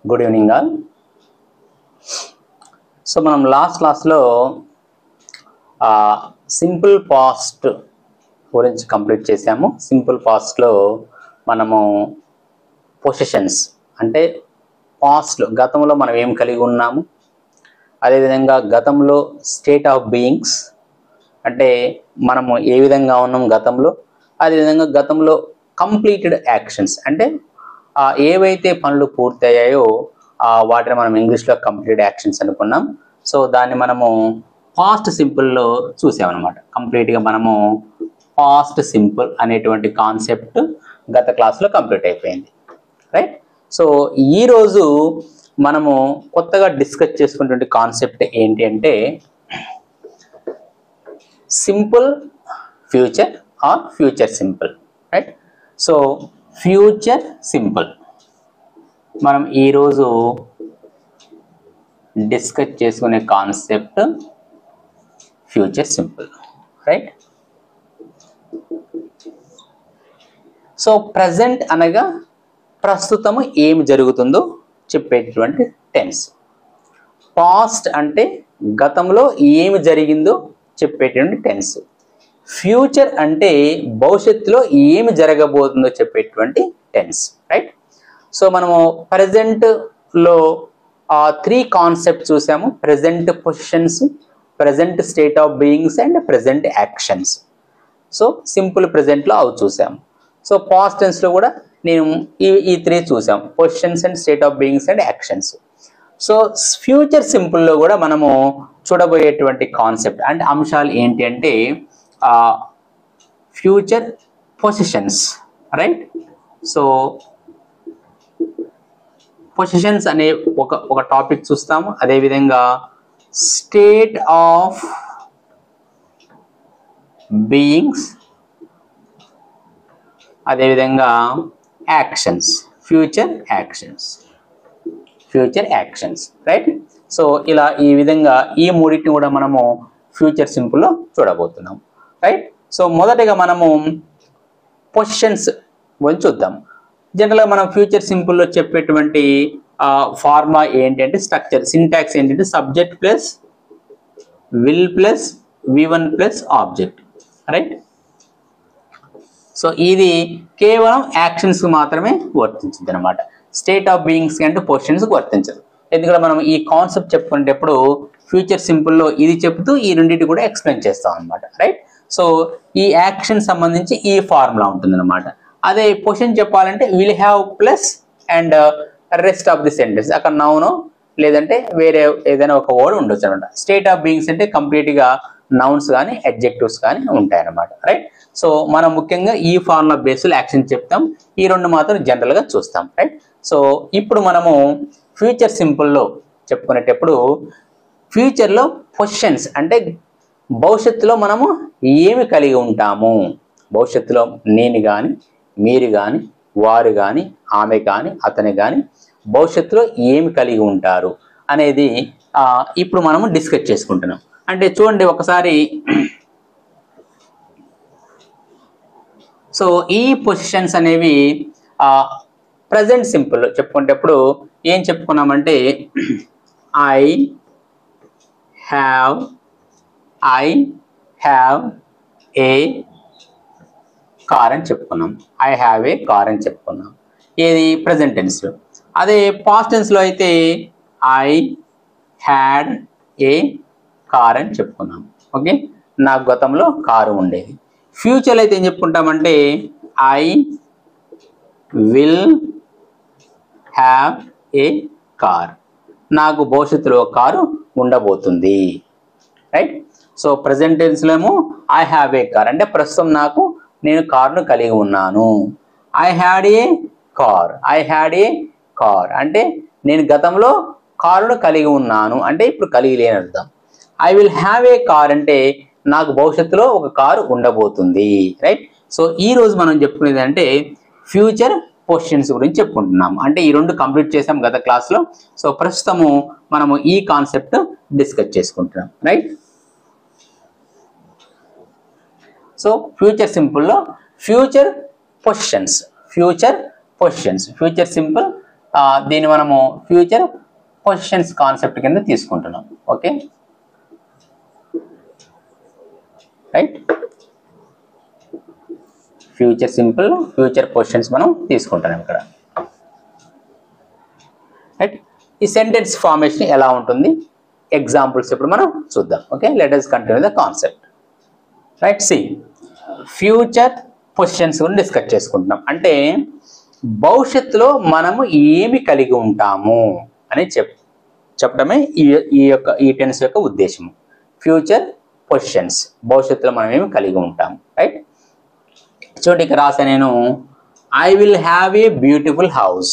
Good evening all. So మనం last క్లాస్లో simple past గురించి కంప్లీట్ చేసాము. సింపుల్ పాస్ట్లో మనము పొజిషన్స్ అంటే పాస్ట్లో గతంలో మనం ఏం కలిగి ఉన్నాము, అదేవిధంగా గతంలో స్టేట్ ఆఫ్ బీయింగ్స్ అంటే మనము ఏ విధంగా ఉన్నాం గతంలో, అదేవిధంగా గతంలో కంప్లీటెడ్ యాక్షన్స్ అంటే ఏవైతే పనులు పూర్తయ్యాయో వాటిని మనం ఇంగ్లీష్లో కంప్లీటెడ్ యాక్షన్స్ అనుకున్నాం. సో దాన్ని మనము పాస్ట్ సింపుల్లో చూసామన్నమాట. కంప్లీట్గా మనము పాస్ట్ సింపుల్ అనేటువంటి కాన్సెప్ట్ గత క్లాస్లో కంప్లీట్ అయిపోయింది, రైట్. సో ఈరోజు మనము కొత్తగా డిస్కస్ చేసుకున్నటువంటి కాన్సెప్ట్ ఏంటి అంటే simple future or future simple, right. So future simple మనం ఈరోజు డిస్కస్ చేసుకునే concept future simple, right. So present అనగా ప్రస్తుతము ఏమి జరుగుతుందో చెప్పేటటువంటి టెన్స్. పాస్ట్ అంటే గతంలో ఏమి జరిగిందో చెప్పేటటువంటి టెన్స్. ఫ్యూచర్ అంటే భవిష్యత్తులో ఏమి జరగబోతుందో చెప్పేటువంటి టెన్స్, రైట్. సో మనము ప్రజెంట్లో 3 కాన్సెప్ట్ చూసాము: present positions, present state of beings and present actions. So simple ప్రజెంట్లో అవి చూసాము. సో పాస్ట్ టెన్స్లో కూడా నేను ఈ 3 చూసాము: positions and state of beings and actions. So future సింపుల్లో కూడా మనము చూడబోయేటువంటి కాన్సెప్ట్ అండ్ అంశాలు ఏంటి అంటే future positions, right. So positions అనే ఒక టాపిక్ చూస్తాము. అదేవిధంగా స్టేట్ ఆఫ్ బీయింగ్స్, అదేవిధంగా actions, future actions, right. So ఇలా ఈ విధంగా ఈ మూడింటిని కూడా మనము ఫ్యూచర్ సింపుల్లో చూడబోతున్నాం, రైట్. సో మొదటగా మనము పొజిషన్స్ గురించి చూద్దాం. జనరల్గా మనం ఫ్యూచర్ సింపుల్లో చెప్పేటువంటి ఫార్ములా ఏంటి అంటే స్ట్రక్చర్, సింటాక్స్ ఏంటంటే subject plus will plus V1 plus object, right. So ఇది కేవలం యాక్షన్స్ మాత్రమే వర్తించింది అనమాట. స్టేట్ ఆఫ్ బీయింగ్స్ అంటే పొజిషన్స్కి వర్తించదు. ఎందుకంటే మనం ఈ కాన్సెప్ట్ చెప్పుకునేటప్పుడు ఫ్యూచర్ సింపుల్లో ఇది చెప్తూ ఈ రెండింటి కూడా ఎక్స్ప్లెయిన్ చేస్తాం అనమాట, రైట్. సో ఈ యాక్షన్ సంబంధించి ఈ ఫార్ములా ఉంటుంది అనమాట. అదే పొజిషన్ చెప్పాలంటే will have plus and rest of the sentence, అక్కడ నౌను లేదంటే వేరే ఏదైనా ఒక వర్డ్ ఉండొచ్చు అనమాట. స్టేట్ ఆఫ్ బీయింగ్స్ అంటే కంప్లీట్గా నౌన్స్ కానీ అడ్జెక్టివ్స్ కానీ ఉంటాయి అనమాట, రైట్. సో మనం ముఖ్యంగా ఈ ఫార్ములా బేస్డ్ యాక్షన్ చెప్తాం, ఈ రెండు మాత్రం జనరల్గా చూస్తాం, రైట్. సో ఇప్పుడు మనము ఫ్యూచర్ సింపుల్లో చెప్పుకునేటప్పుడు ఫ్యూచర్లో పొజిషన్స్ అంటే భవిష్యత్తులో మనము ఏమి కలిగి ఉంటాము, భవిష్యత్తులో నేను కానీ, మీరు కానీ, వారు కానీ, ఆమె కానీ, అతని కానీ భవిష్యత్తులో ఏమి కలిగి ఉంటారు అనేది ఇప్పుడు మనము డిస్కస్ చేసుకుంటున్నాం. అంటే చూడండి ఒకసారి. సో ఈ పొజిషన్స్ అనేవి ప్రజెంట్ సింపుల్ చెప్పుకునేటప్పుడు ఏం చెప్పుకున్నామంటే ఐ హ్యావ్ ఏ కార్ అని చెప్పుకున్నాం. ఐ హ్యావ్ ఏ కార్ అని చెప్పుకున్నాం. ఏది ప్రజెంట్ టెన్స్లో. అదే పాస్ట్ టెన్స్లో అయితే ఐ హ్యాడ్ ఏ కార్ అని చెప్పుకున్నాం. ఓకే, నాకు గతంలో కారు ఉండేది. ఫ్యూచర్లో అయితే ఏం చెప్పుకుంటామంటే I will have a car, నాకు భవిష్యత్తులో కారు ఉండబోతుంది, రైట్. సో ప్రజెంట్ టెన్స్లో ఏమో ఐ హ్యావ్ ఏ కార్ అంటే ప్రస్తుతం నేను కారును కలిగి ఉన్నాను. ఐ హ్యాడ్ ఏ కార్ అంటే నేను గతంలో కారును కలిగి ఉన్నాను అంటే ఇప్పుడు కలిగి లేని అర్థం. I will have a car అంటే నాకు భవిష్యత్తులో ఒక కారు ఉండబోతుంది, రైట్. సో ఈ రోజు మనం చెప్పుకునేది అంటే ఫ్యూచర్ పొజిషన్స్ గురించి చెప్పుకుంటున్నాము. అంటే ఈ రెండు కంప్లీట్ చేసాం గత క్లాస్లో. సో ప్రస్తుతము మనము ఈ కాన్సెప్ట్ డిస్కస్ చేసుకుంటున్నాం, రైట్. సో ఫ్యూచర్ సింపుల్లో ఫ్యూచర్ పొజిషన్స్, ఫ్యూచర్ సింపుల్ దీన్ని మనము ఫ్యూచర్ పొజిషన్స్ కాన్సెప్ట్ కింద తీసుకుంటున్నాం. Okay right, future simple, future positions మనం తీసుకుంటున్నాం ఇక్కడ. రైట్, ఈ సెంటెన్స్ ఫార్మేషన్ ఎలా ఉంటుంది ఎగ్జాంపుల్స్ ఇప్పుడు మనం చూద్దాం. Okay, let us continue the concept. Right, see future positions గురించి డిస్కస్ చేసుకుంటున్నాం. అంటే భవిష్యత్తులో మనము ఏమి కలిగి ఉంటాము అని చెప్పడమే ఈ టెన్స్ యొక్క ఉద్దేశం. ఫ్యూచర్ పొజిషన్స్, భవిష్యత్తులో మనం ఏమి కలిగి ఉంటాము. రైట్, చూడండి ఇక్కడ రాసా నేను, I will have a beautiful house.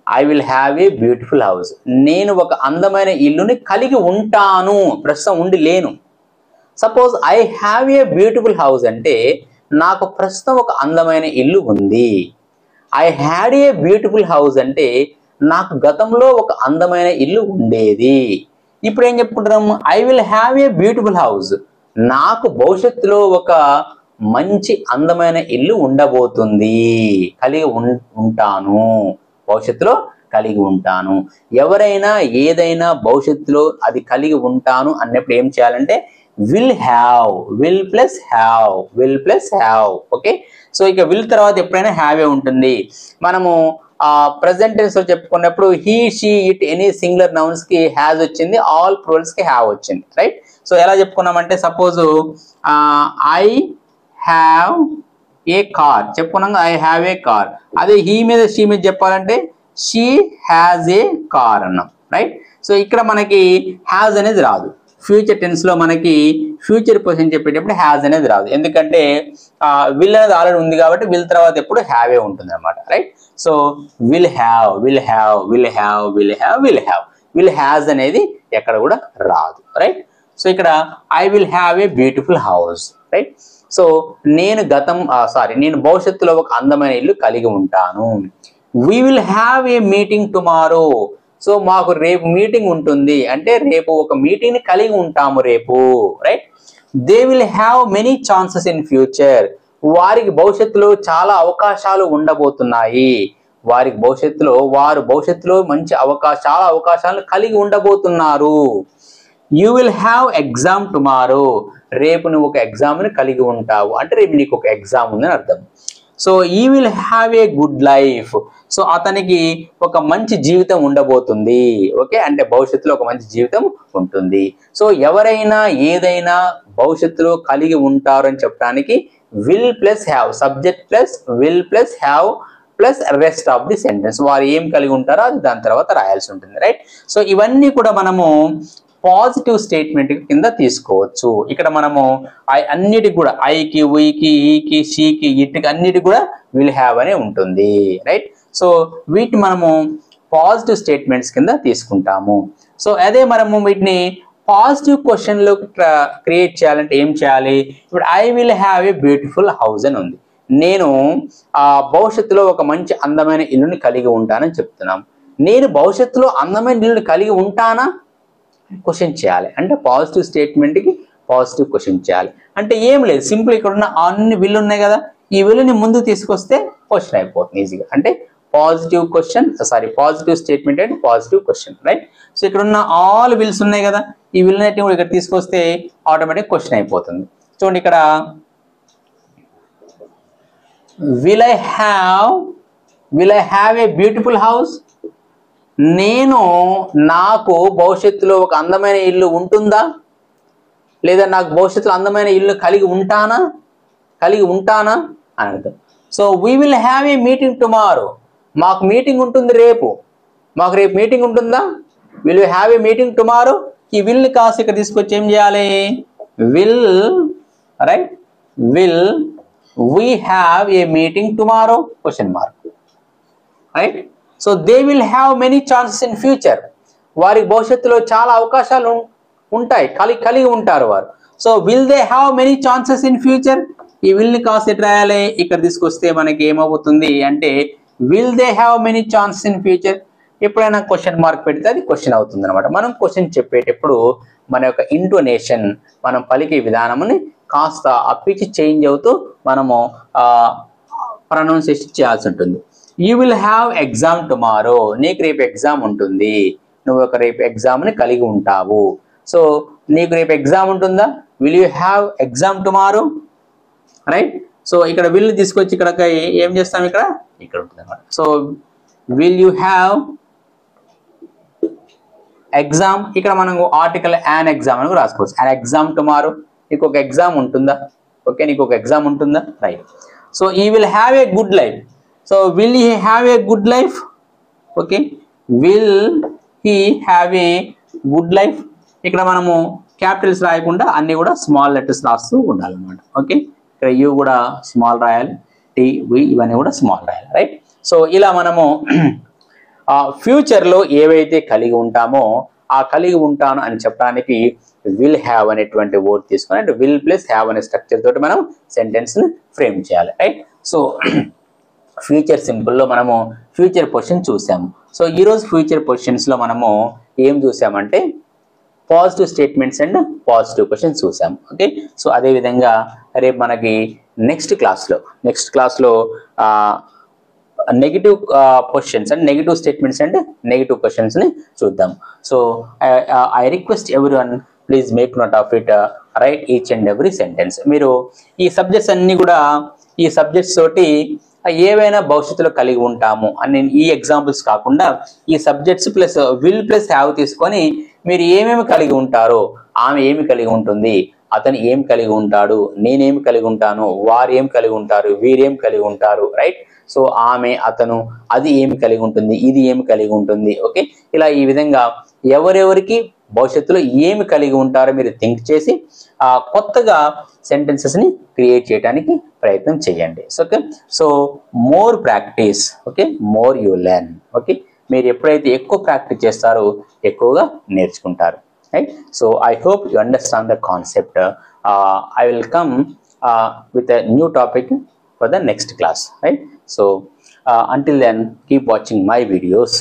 I will have a beautiful house. నేను ఒక అందమైన ఇల్లుని కలిగి ఉంటాను, ప్రస్తుతం ఉండి లేను. Suppose I have a beautiful house అంటే నాకు ప్రస్తుతం ఒక అందమైన ఇల్లు ఉంది. I had a beautiful house అంటే నాకు గతంలో ఒక అందమైన ఇల్లు ఉండేది. ఇప్పుడు ఏం చెప్పుకుంటున్నాము, I will have a beautiful house, నాకు భవిష్యత్తులో ఒక మంచి అందమైన ఇల్లు ఉండబోతుంది, కలిగి ఉంటాను, భవిష్యత్తులో కలిగి ఉంటాను. ఎవరైనా ఏదైనా భవిష్యత్తులో అది కలిగి ఉంటాను అన్నప్పుడు ఏం చేయాలంటే will have, will plus have, will plus have. Okay, so ఇక విల్ తర్వాత ఎప్పుడైనా హ్యావే ఉంటుంది. మనము ప్రెసెంట్ టెన్స్ లో చెప్పుకున్నప్పుడు he, she, it, any singular nouns కి హ్యాజ్ వచ్చింది, ఆల్ ప్లూరల్స్ కి హ్యావ్ వచ్చింది. రైట్, సో ఎలా చెప్పుకున్నామంటే suppose I have a car చెప్పుకున్నాం, ఐ హ్యావ్ ఏ కార్. అదే హీ మీద షీ మీద చెప్పాలంటే షీ హ్యాజ్ ఏ కార్ అన్నాం. రైట్, సో ఇక్కడ మనకి హ్యాజ్ అనేది రాదు. ఫ్యూచర్ టెన్స్ లో మనకి ఫ్యూచర్ పొజిషన్ చెప్పేటప్పుడు హ్యాజ్ అనేది రాదు, ఎందుకంటే విల్ అనేది ఆల్రెడీ ఉంది కాబట్టి విల్ తర్వాత ఎప్పుడు హ్యావే ఉంటుంది అనమాట. Right, so will have, will have, will have, will have, will have, will has అనేది ఎక్కడ కూడా రాదు. రైట్, సో ఇక్కడ I will have a beautiful house. Right, so నేను నేను భవిష్యత్తులో ఒక అందమైన ఇల్లు కలిగి ఉంటాను. We will have A meeting tomorrow. So మాకు రేపు మీటింగ్ ఉంటుంది అంటే రేపు ఒక మీటింగ్ ని కలిగి ఉంటాము రేపు. Right, they will have many chances in future. వారికి భవిష్యత్తులో చాలా అవకాశాలు ఉండబోతున్నాయి. వారు భవిష్యత్తులో చాలా అవకాశాలను కలిగి ఉండబోతున్నారు. You will have exam tomorrow. రేపు నువ్వు ఒక ఎగ్జామ్ని కలిగి ఉంటావు అంటే రేపు నీకు ఒక ఎగ్జామ్ ఉందని అర్థం. So you will have a good life. So అతనికి ఒక మంచి జీవితం ఉండబోతుంది. ఓకే, అంటే భవిష్యత్తులో ఒక మంచి జీవితం ఉంటుంది. సో ఎవరైనా ఏదైనా భవిష్యత్తులో కలిగి ఉంటారు అని చెప్పడానికి will plus have, subject plus will plus have plus rest of the sentence, వారు ఏం కలిగి ఉంటారో అది దాని తర్వాత రాయాల్సి ఉంటుంది. రైట్, సో ఇవన్నీ కూడా మనము పాజిటివ్ స్టేట్మెంట్ కింద తీసుకోవచ్చు. ఇక్కడ మనము అన్నిటికి కూడా ఐకి, వీకి, ఈకి, షీకి, ఇట్కి అన్నిటికి కూడా విల్ హ్యావ్ అనే ఉంటుంది. రైట్, సో వీటిని మనము పాజిటివ్ స్టేట్మెంట్స్ కింద తీసుకుంటాము. సో అదే మనము వీటిని పాజిటివ్ క్వశ్చన్ లో క్రియేట్ చేయాలంటే ఏం చేయాలి, ఇప్పుడు I will have a beautiful house అని ఉంది. నేను భవిష్యత్తులో ఒక మంచి అందమైన ఇల్లుని కలిగి ఉంటానని చెప్తున్నాం. నేను భవిష్యత్తులో అందమైన ఇల్లుని కలిగి ఉంటానా క్వశ్చన్ చేయాలి. అంటే పాజిటివ్ స్టేట్మెంట్ కి పాజిటివ్ క్వశ్చన్ చేయాలి. అంటే ఏం లేదు, సింపుల్ ఇక్కడ ఉన్న అన్ని విల్లు ఉన్నాయి కదా, ఈ విల్లుని ముందు తీసుకొస్తే క్వశ్చన్ అయిపోతుంది ఈజీగా. అంటే పాజిటివ్ స్టేట్మెంట్ అంటే పాజిటివ్ క్వశ్చన్. రైట్, సో ఇక్కడ ఉన్న ఆల్ విల్స్ ఉన్నాయి కదా, ఈ విల్ అన్నిటిని కూడా ఇక్కడ తీసుకొస్తే ఆటోమేటిక్ క్వశ్చన్ అయిపోతుంది. చూడండి ఇక్కడ will I have a beautiful house. నాకు భవిష్యత్తులో ఒక అందమైన ఇల్లు ఉంటుందా, లేదా నాకు భవిష్యత్తులో అందమైన ఇల్లు కలిగి ఉంటానా అని అర్థం. So we will have A meeting tomorrow. మాకు మీటింగ్ ఉంటుంది రేపు. మాకు రేపు మీటింగ్ ఉంటుందా, will have A meeting tomorrow. ఈ విల్ కాస్త ఇక్కడ తీసుకొచ్చి ఏం చేయాలి, will we have a meeting tomorrow question mark. Right, so they will have many chances in future. వారికి భవిష్యత్తులో చాలా అవకాశాలు ఉంటాయి, కలిగి ఉంటారు వారు. So will they have many chances in future. ఈ విల్ ని కాస్త ఎట్లా రాయాలి, ఇక్కడ తీసుకొస్తే మనకి ఏమవుతుంది అంటే will they have many chances in future. ఎప్పుడైనా క్వశ్చన్ మార్క్ పెడితే అది క్వశ్చన్ అవుతుంది అనమాట. మనం క్వశ్చన్ చెప్పేటప్పుడు మన యొక్క ఇంటోనేషన్, మనం పలికే విధానముని కాస్త అప్పిచ్చి చేంజ్ అవుతూ మనము ప్రొనౌన్సియేషన్ చేయాల్సి ఉంటుంది. You will have exam tomorrow, నీకు రేపు ఎగ్జామ్ ఉంటుంది, నువ్వు ఒక రేపు ఎగ్జామ్ని కలిగి ఉంటావు. సో నీకు రేపు ఎగ్జామ్ ఉంటుందా, will you have exam tomorrow, right. So ఇక్కడ విల్ తీసుకొచ్చి ఇక్కడ ఏం చేస్తాం, ఇక్కడ ఉంటుంది అనమాట. So will you have exam, ఇక్కడ మనం ఆర్టికల్ యాన్ ఎగ్జామ్ అని రాసుకోవచ్చు. యాన్ ఎగ్జామ్ టుమారో, నీకు ఒక ఎగ్జామ్ ఉంటుందా, ఓకే, నీకు ఒక ఎగ్జామ్ ఉంటుందా, రైట్. సో ఈ will have a good life, so will he have a good life, okay, will he have a good life. ఇక్కడ మనము క్యాపిటల్స్ రాయకుండా అన్ని కూడా స్మాల్ లెటర్స్ రాస్తూ ఉండాలన్నమాట, ఓకే. ఇక్కడ యూ కూడా స్మాల్ రాయాలి, టీ, వి ఇవన్నీ కూడా స్మాల్ రాయాలి, రైట్. సో ఇలా మనము ఫ్యూచర్లో ఏవైతే కలిగి ఉంటామో ఆ కలిగి ఉంటాను అని చెప్పడానికి విల్ హ్యావ్ అనేటువంటి వర్డ్ తీసుకొని, అంటే విల్ ప్లస్ హ్యావ్ అనే స్ట్రక్చర్ తోటి మనం సెంటెన్స్ని ఫ్రేమ్ చేయాలి, రైట్. సో ఫ్యూచర్ సింపుల్లో మనము ఫ్యూచర్ పొజిషన్ చూసాము. సో ఈరోజు ఫ్యూచర్ పొజిషన్స్లో మనము ఏం చూసామంటే positive statements and positive questions చూసాము, ఓకే. సో అదేవిధంగా రేపు మనకి నెక్స్ట్ క్లాస్లో negative questions and negative statements and negative క్వశ్చన్స్ని చూద్దాం. So I request everyone please make note of it, right each and every sentence. మీరు ఈ సబ్జెక్ట్స్ అన్నీ కూడా ఈ సబ్జెక్ట్స్ తోటి ఏవైనా భవిష్యత్తులో కలిగి ఉంటాము అని ఈ ఎగ్జాంపుల్స్ కాకుండా ఈ subjects plus will plus have తీసుకొని మీరు ఏమేమి కలిగి ఉంటారో, ఆమె ఏమి కలిగి ఉంటుంది, అతను ఏం కలిగి ఉంటాడు, నేనేమి కలిగి ఉంటాను, వారు ఏం కలిగి ఉంటారు, వీరేం కలిగి ఉంటారు, రైట్. సో ఆమె, అతను, అది ఏమి కలిగి ఉంటుంది, ఇది ఏమి కలిగి ఉంటుంది, ఓకే. ఇలా ఈ విధంగా ఎవరెవరికి భవిష్యత్తులో ఏమి కలిగి ఉంటారో మీరు థింక్ చేసి కొత్తగా సెంటెన్సెస్ని క్రియేట్ చేయడానికి ప్రయత్నం చేయండి, okay. So more practice, okay, more you learn, okay. మీరు ఎప్పుడైతే ఎక్కువ ప్రాక్టీస్ చేస్తారో ఎక్కువగా నేర్చుకుంటారు, right. So I hope you understand the concept. I will come with a new topic for the next class, right. So until then, keep watching my videos.